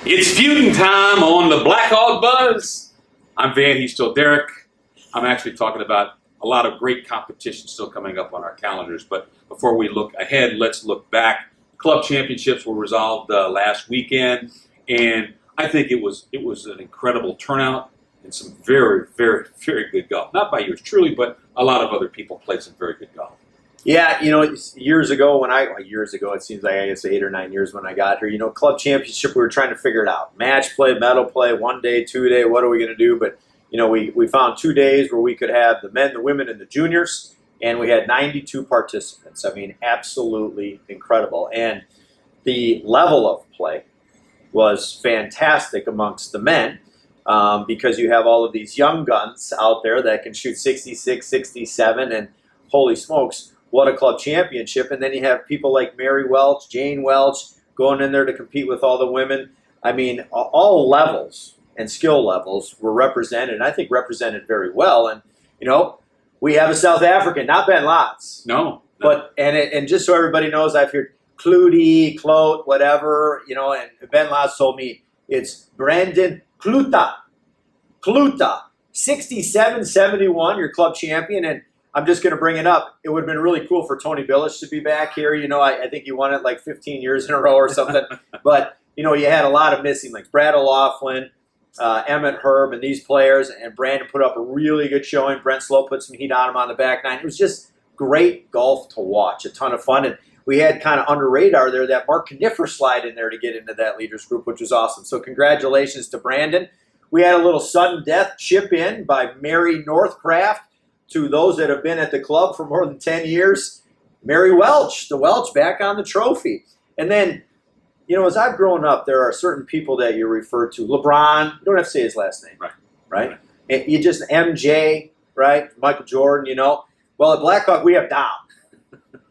It's feuding time on the Blackhawk Buzz. I'm Van, he's still Derek. I'm actually talking about a lot of great competition still coming up on our calendars. But before we look ahead, let's look back. Club championships were resolved last weekend, and I think it was an incredible turnout and some very, very, very good golf. Not by yours truly, but a lot of other people played some very good golf. Yeah, years ago it seems like I guess 8 or 9 years when I got here, club championship, we were trying to figure it out. Match play, medal play, 1 day, 2 day, what are we going to do? But, we found 2 days where we could have the men, the women, and the juniors, and we had 92 participants. I mean, absolutely incredible. And the level of play was fantastic amongst the men because you have all of these young guns out there that can shoot 66, 67, and holy smokes, what a club championship. And then you have people like Mary Welch, Jane Welch, going in there to compete with all the women. I mean, all levels and skill levels were represented, and I think represented very well. And, we have a South African, not Ben Lotz. No. But, and just so everybody knows, I've heard Clutie, Clote, whatever, and Ben Lotz told me it's Brandon Kluta. Kluta, 67-71, your club champion. And I'm just going to bring it up. It would have been really cool for Tony Billich to be back here. I think he won it like 15 years in a row or something. But, you had a lot of missing, like Brad O'Loughlin, Emmett Herb, and these players. And Brandon put up a really good showing. Brent Slow put some heat on him on the back nine. It was just great golf to watch. A ton of fun. And we had kind of under radar there that Mark Kniffer slide in there to get into that leaders group, which was awesome. So congratulations to Brandon. We had a little sudden death chip in by Mary Northcraft. To those that have been at the club for more than 10 years, Mary Welch, the Welch back on the trophy. And then, as I've grown up, there are certain people that you refer to. LeBron, you don't have to say his last name, right? And you just MJ, right? Michael Jordan, Well, at Blackhawk, we have Dom,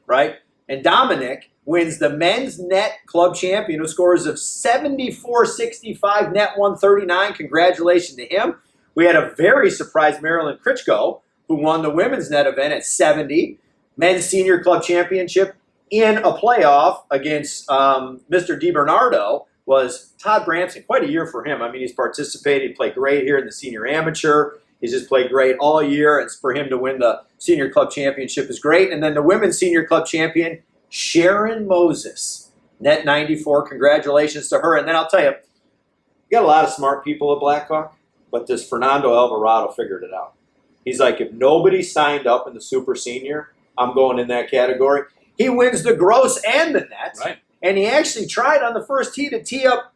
right? And Dominic wins the men's net club champion who scores of 74-65, net 139. Congratulations to him. We had a very surprised Marilyn Critchko, who won the women's net event at 70, men's senior club championship in a playoff against Mr. DiBernardo was Todd Bramson. Quite a year for him. I mean, he's participated. He played great here in the senior amateur. He's just played great all year. And for him to win the senior club championship is great. And then the women's senior club champion, Sharon Moses, net 94. Congratulations to her. And then I'll tell you, we got a lot of smart people at Blackhawk, but this Fernando Alvarado figured it out. He's like, if nobody signed up in the super senior, I'm going in that category. He wins the gross and the net. Right. And he actually tried on the first tee to tee up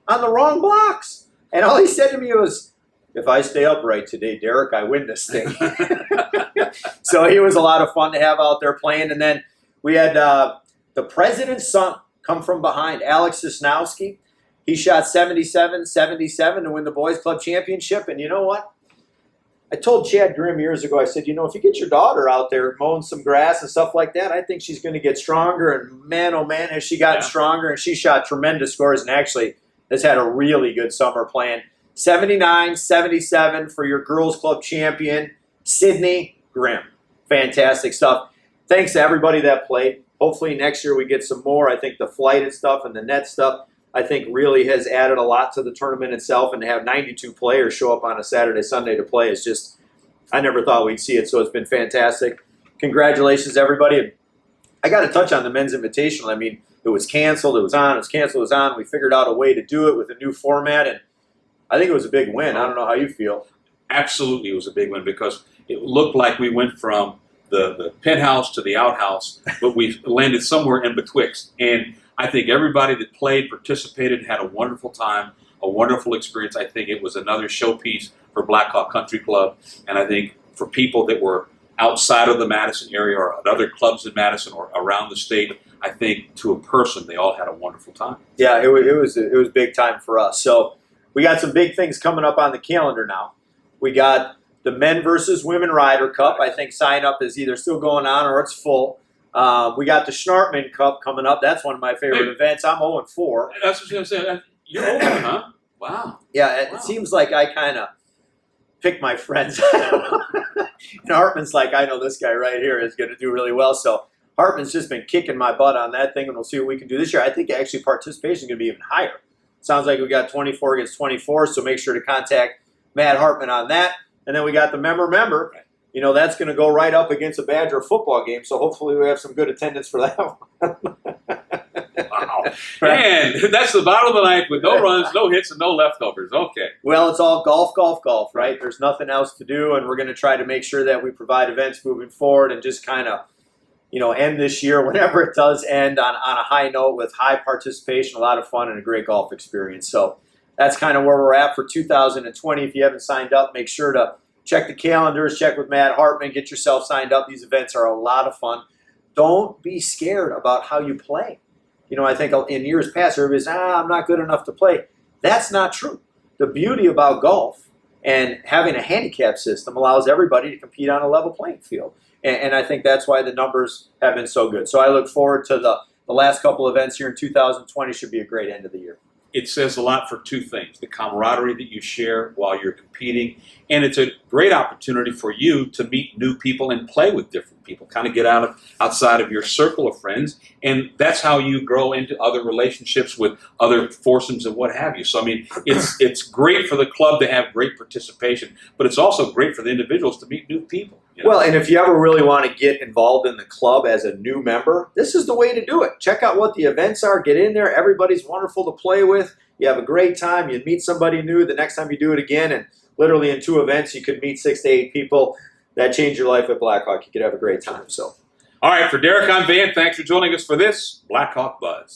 on the wrong blocks. And all he said to me was, if I stay upright today, Derek, I win this thing. So he was a lot of fun to have out there playing. And then we had the president's son come from behind, Alex Sosnowski. He shot 77-77 to win the boys club championship. And you know what? I told Chad Grimm years ago, I said, if you get your daughter out there mowing some grass and stuff like that, I think she's going to get stronger. And man, oh man, has she gotten stronger. And she shot tremendous scores and actually has had a really good summer playing. 79-77 for your girls club champion, Sydney Grimm. Fantastic stuff. Thanks to everybody that played. Hopefully next year we get some more. I think the flight and stuff and the net stuff, I think really has added a lot to the tournament itself, and to have 92 players show up on a Saturday, Sunday to play is just, I never thought we'd see it, so it's been fantastic. Congratulations, everybody. I got to touch on the men's invitational. I mean, it was canceled, it was on, it was canceled, it was on. We figured out a way to do it with a new format, and I think it was a big win. I don't know how you feel. Absolutely, it was a big win because it looked like we went from the penthouse to the outhouse, but we landed somewhere in betwixt. And I think everybody that played, participated, had a wonderful time, a wonderful experience. I think it was another showpiece for Blackhawk Country Club. And I think for people that were outside of the Madison area or at other clubs in Madison or around the state, I think to a person, they all had a wonderful time. Yeah, it was big time for us. So we got some big things coming up on the calendar now. We got the Men versus Women Ryder Cup. I think sign up is either still going on or it's full. We got the Schnartman Cup coming up. That's one of my favorite events. I'm 0-4. That's what I was going to say. You're over, huh? Wow. Yeah, it seems like I kind of pick my friends. And Hartman's like, I know this guy right here is going to do really well. So Hartman's just been kicking my butt on that thing, and we'll see what we can do this year. I think actually participation is going to be even higher. Sounds like we got 24 against 24, so make sure to contact Matt Hartman on that. And then we got the member. You know, that's going to go right up against a Badger football game, so hopefully we have some good attendance for that one. Wow. And that's the bottom of the ninth with no runs, no hits, and no leftovers. Okay. Well, it's all golf, right? There's nothing else to do, and we're going to try to make sure that we provide events moving forward and just kind of, you know, end this year, whenever it does end, on a high note with high participation, a lot of fun, and a great golf experience. So that's kind of where we're at for 2020. If you haven't signed up, make sure to check the calendars, check with Matt Hartman, get yourself signed up. These events are a lot of fun. Don't be scared about how you play. You know, I think in years past, everybody's, I'm not good enough to play. That's not true. The beauty about golf and having a handicap system allows everybody to compete on a level playing field. And I think that's why the numbers have been so good. So I look forward to the last couple events here in 2020. Should be a great end of the year. It says a lot for two things: the camaraderie that you share while you're competing, and it's a great opportunity for you to meet new people and play with different people, kind of get outside of your circle of friends, and that's how you grow into other relationships with other foursomes and what have you. So, I mean, it's great for the club to have great participation, but it's also great for the individuals to meet new people. You know? Well, and if you ever really want to get involved in the club as a new member, this is the way to do it. Check out what the events are. Get in there. Everybody's wonderful to play with. You have a great time. You meet somebody new the next time you do it again. And literally in 2 events, you could meet 6 to 8 people. That changed your life at Blackhawk. You could have a great time. So, all right, for Derek, I'm Van. Thanks for joining us for this Blackhawk Buzz.